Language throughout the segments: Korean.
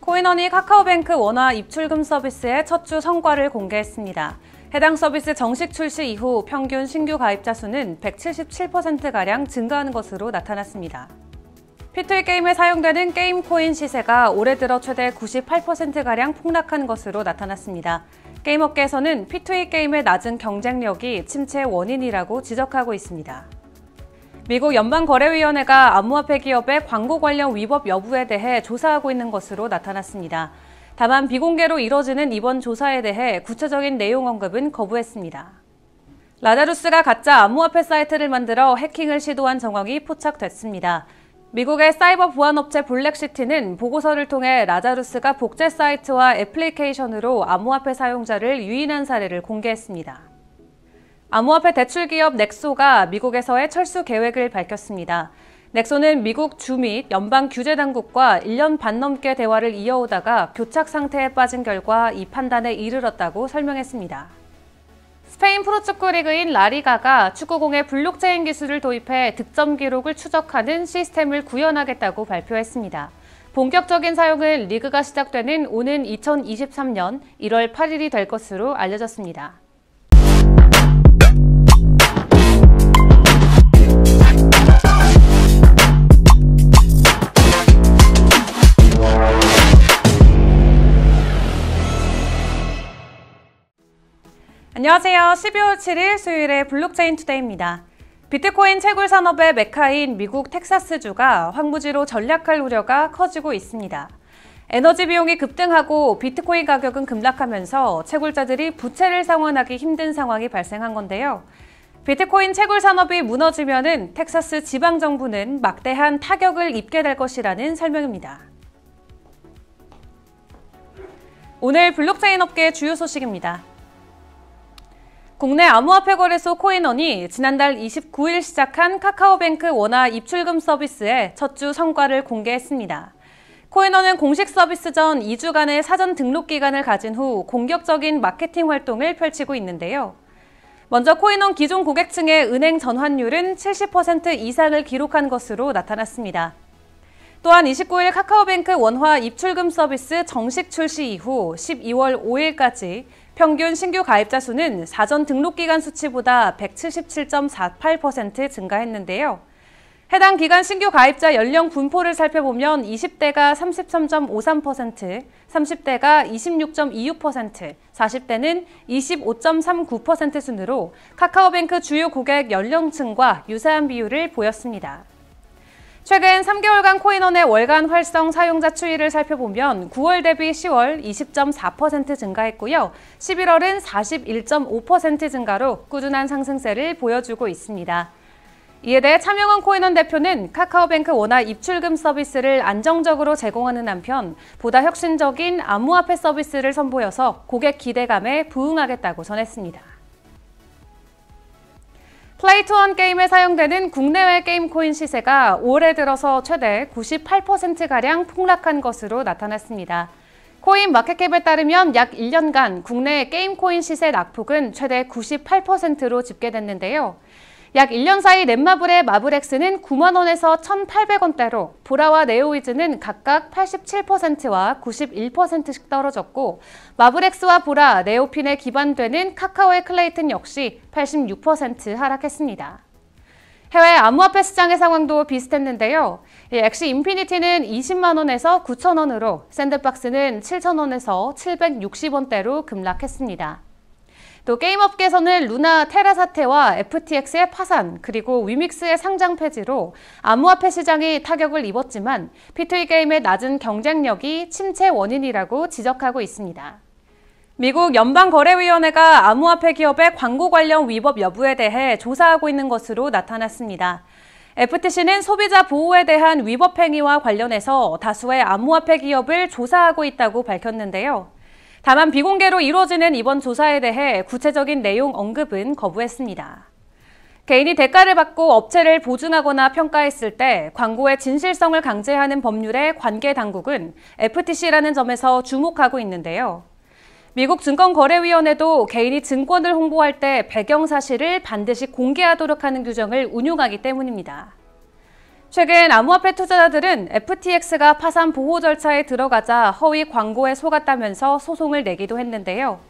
코인원이 카카오뱅크 원화 입출금 서비스의 첫 주 성과를 공개했습니다. 해당 서비스 정식 출시 이후 평균 신규 가입자 수는 177%가량 증가하는 것으로 나타났습니다. P2E 게임에 사용되는 게임 코인 시세가 올해 들어 최대 98%가량 폭락한 것으로 나타났습니다. 게임 업계에서는 P2E 게임의 낮은 경쟁력이 침체의 원인이라고 지적하고 있습니다. 미국 연방거래위원회가 암호화폐 기업의 광고 관련 위법 여부에 대해 조사하고 있는 것으로 나타났습니다. 다만 비공개로 이뤄지는 이번 조사에 대해 구체적인 내용 언급은 거부했습니다. 라자루스가 가짜 암호화폐 사이트를 만들어 해킹을 시도한 정황이 포착됐습니다. 미국의 사이버 보안업체 블랙시티는 보고서를 통해 라자루스가 복제 사이트와 애플리케이션으로 암호화폐 사용자를 유인한 사례를 공개했습니다. 암호화폐 대출 기업 넥소가 미국에서의 철수 계획을 밝혔습니다. 넥소는 미국 주 및 연방 규제 당국과 1년 반 넘게 대화를 이어오다가 교착 상태에 빠진 결과 이 판단에 이르렀다고 설명했습니다. 스페인 프로축구 리그인 라리가가 축구공에 블록체인 기술을 도입해 득점 기록을 추적하는 시스템을 구현하겠다고 발표했습니다. 본격적인 사용은 리그가 시작되는 오는 2023년 1월 8일이 될 것으로 알려졌습니다. 안녕하세요. 12월 7일 수요일의 블록체인 투데이입니다. 비트코인 채굴 산업의 메카인 미국 텍사스주가 황무지로 전락할 우려가 커지고 있습니다. 에너지 비용이 급등하고 비트코인 가격은 급락하면서 채굴자들이 부채를 상환하기 힘든 상황이 발생한 건데요. 비트코인 채굴 산업이 무너지면은 텍사스 지방정부는 막대한 타격을 입게 될 것이라는 설명입니다. 오늘 블록체인 업계의 주요 소식입니다. 국내 암호화폐 거래소 코인원이 지난달 29일 시작한 카카오뱅크 원화 입출금 서비스의 첫 주 성과를 공개했습니다. 코인원은 공식 서비스 전 2주간의 사전 등록 기간을 가진 후 공격적인 마케팅 활동을 펼치고 있는데요. 먼저 코인원 기존 고객층의 은행 전환율은 70% 이상을 기록한 것으로 나타났습니다. 또한 29일 카카오뱅크 원화 입출금 서비스 정식 출시 이후 12월 5일까지 평균 신규 가입자 수는 사전 등록 기간 수치보다 177.48% 증가했는데요. 해당 기간 신규 가입자 연령 분포를 살펴보면 20대가 33.53%, 30대가 26.26%, 40대는 25.39% 순으로 카카오뱅크 주요 고객 연령층과 유사한 비율을 보였습니다. 최근 3개월간 코인원의 월간 활성 사용자 추이를 살펴보면 9월 대비 10월 20.4% 증가했고요. 11월은 41.5% 증가로 꾸준한 상승세를 보여주고 있습니다. 이에 대해 차명원 코인원 대표는 카카오뱅크 원화 입출금 서비스를 안정적으로 제공하는 한편 보다 혁신적인 암호화폐 서비스를 선보여서 고객 기대감에 부응하겠다고 전했습니다. 플레이투원 게임에 사용되는 국내외 게임 코인 시세가 올해 들어서 최대 98%가량 폭락한 것으로 나타났습니다. 코인 마켓캡에 따르면 약 1년간 국내 게임 코인 시세 낙폭은 최대 98%로 집계됐는데요. 약 1년 사이 넷마블의 마블엑스는 9만 원에서 1,800원대로 보라와 네오이즈는 각각 87%와 91%씩 떨어졌고 마블엑스와 보라, 네오핀에 기반되는 카카오의 클레이튼 역시 86% 하락했습니다. 해외 암호화폐 시장의 상황도 비슷했는데요. 엑시 인피니티는 20만 원에서 9천 원으로 샌드박스는 7천 원에서 760원대로 급락했습니다. 또 게임업계에서는 루나 테라 사태와 FTX의 파산, 그리고 위믹스의 상장 폐지로 암호화폐 시장이 타격을 입었지만 P2E 게임의 낮은 경쟁력이 침체 원인이라고 지적하고 있습니다. 미국 연방거래위원회가 암호화폐 기업의 광고 관련 위법 여부에 대해 조사하고 있는 것으로 나타났습니다. FTC는 소비자 보호에 대한 위법 행위와 관련해서 다수의 암호화폐 기업을 조사하고 있다고 밝혔는데요. 다만 비공개로 이루어지는 이번 조사에 대해 구체적인 내용 언급은 거부했습니다. 개인이 대가를 받고 업체를 보증하거나 평가했을 때 광고의 진실성을 강제하는 법률의 관계 당국은 FTC라는 점에서 주목하고 있는데요. 미국 증권거래위원회도 개인이 증권을 홍보할 때 배경 사실을 반드시 공개하도록 하는 규정을 운용하기 때문입니다. 최근 암호화폐 투자자들은 FTX가 파산 보호 절차에 들어가자 허위 광고에 속았다면서 소송을 내기도 했는데요.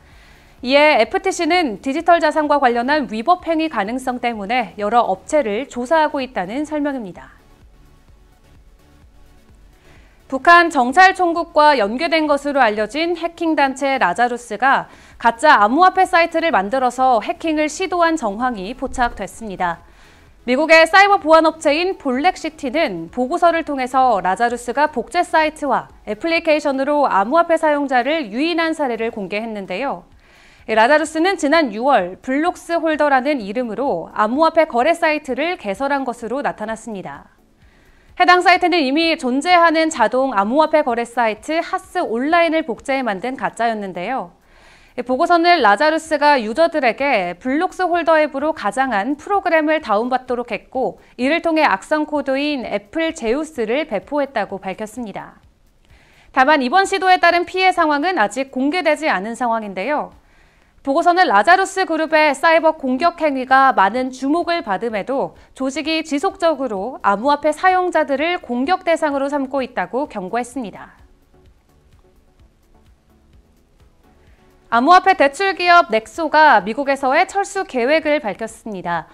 이에 FTC는 디지털 자산과 관련한 위법 행위 가능성 때문에 여러 업체를 조사하고 있다는 설명입니다. 북한 정찰총국과 연계된 것으로 알려진 해킹단체 라자루스가 가짜 암호화폐 사이트를 만들어서 해킹을 시도한 정황이 포착됐습니다. 미국의 사이버 보안업체인 볼렉시티는 보고서를 통해서 라자루스가 복제 사이트와 애플리케이션으로 암호화폐 사용자를 유인한 사례를 공개했는데요. 라자루스는 지난 6월 블록스 홀더라는 이름으로 암호화폐 거래 사이트를 개설한 것으로 나타났습니다. 해당 사이트는 이미 존재하는 자동 암호화폐 거래 사이트 하스 온라인을 복제해 만든 가짜였는데요. 보고서는 라자루스가 유저들에게 블록스 홀더 앱으로 가장한 프로그램을 다운받도록 했고 이를 통해 악성 코드인 애플 제우스를 배포했다고 밝혔습니다. 다만 이번 시도에 따른 피해 상황은 아직 공개되지 않은 상황인데요. 보고서는 라자루스 그룹의 사이버 공격 행위가 많은 주목을 받음에도 조직이 지속적으로 암호화폐 사용자들을 공격 대상으로 삼고 있다고 경고했습니다. 암호화폐 대출 기업 넥소가 미국에서의 철수 계획을 밝혔습니다.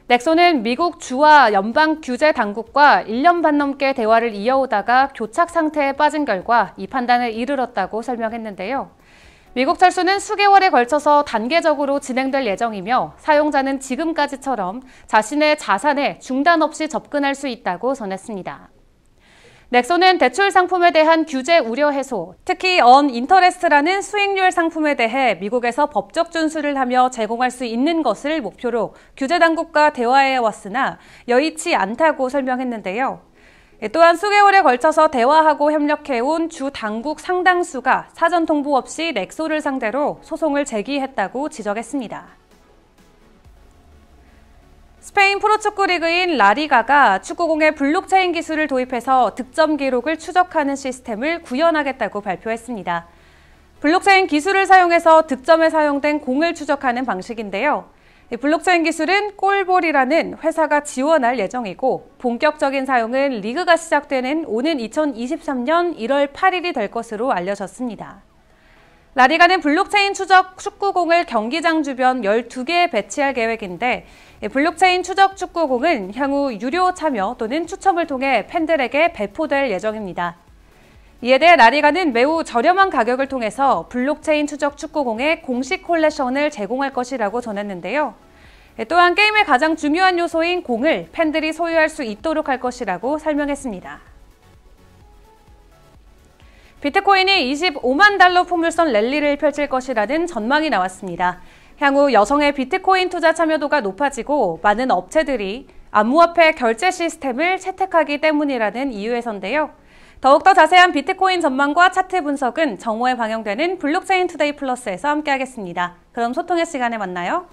넥소는 미국 주와 연방 규제 당국과 1년 반 넘게 대화를 이어오다가 교착 상태에 빠진 결과 이 판단에 이르렀다고 설명했는데요. 미국 철수는 수개월에 걸쳐서 단계적으로 진행될 예정이며 사용자는 지금까지처럼 자신의 자산에 중단 없이 접근할 수 있다고 전했습니다. 넥소는 대출 상품에 대한 규제 우려 해소, 특히 언인터레스트라는 수익률 상품에 대해 미국에서 법적 준수를 하며 제공할 수 있는 것을 목표로 규제 당국과 대화해 왔으나 여의치 않다고 설명했는데요. 또한 수개월에 걸쳐서 대화하고 협력해온 주 당국 상당수가 사전 통보 없이 넥소를 상대로 소송을 제기했다고 지적했습니다. 스페인 프로축구 리그인 라리가가 축구공에 블록체인 기술을 도입해서 득점 기록을 추적하는 시스템을 구현하겠다고 발표했습니다. 블록체인 기술을 사용해서 득점에 사용된 공을 추적하는 방식인데요. 블록체인 기술은 골볼이라는 회사가 지원할 예정이고 본격적인 사용은 리그가 시작되는 오는 2023년 1월 8일이 될 것으로 알려졌습니다. 라리가는 블록체인 추적 축구공을 경기장 주변 12개에 배치할 계획인데 블록체인 추적 축구공은 향후 유료 참여 또는 추첨을 통해 팬들에게 배포될 예정입니다. 이에 대해 라리가는 매우 저렴한 가격을 통해서 블록체인 추적 축구공의 공식 콜렉션을 제공할 것이라고 전했는데요. 또한 게임의 가장 중요한 요소인 공을 팬들이 소유할 수 있도록 할 것이라고 설명했습니다. 비트코인이 25만 달러 포물선 랠리를 펼칠 것이라는 전망이 나왔습니다. 향후 여성의 비트코인 투자 참여도가 높아지고 많은 업체들이 암호화폐 결제 시스템을 채택하기 때문이라는 이유에서인데요. 더욱더 자세한 비트코인 전망과 차트 분석은 정오에 방영되는 블록체인 투데이 플러스에서 함께하겠습니다. 그럼 소통의 시간에 만나요.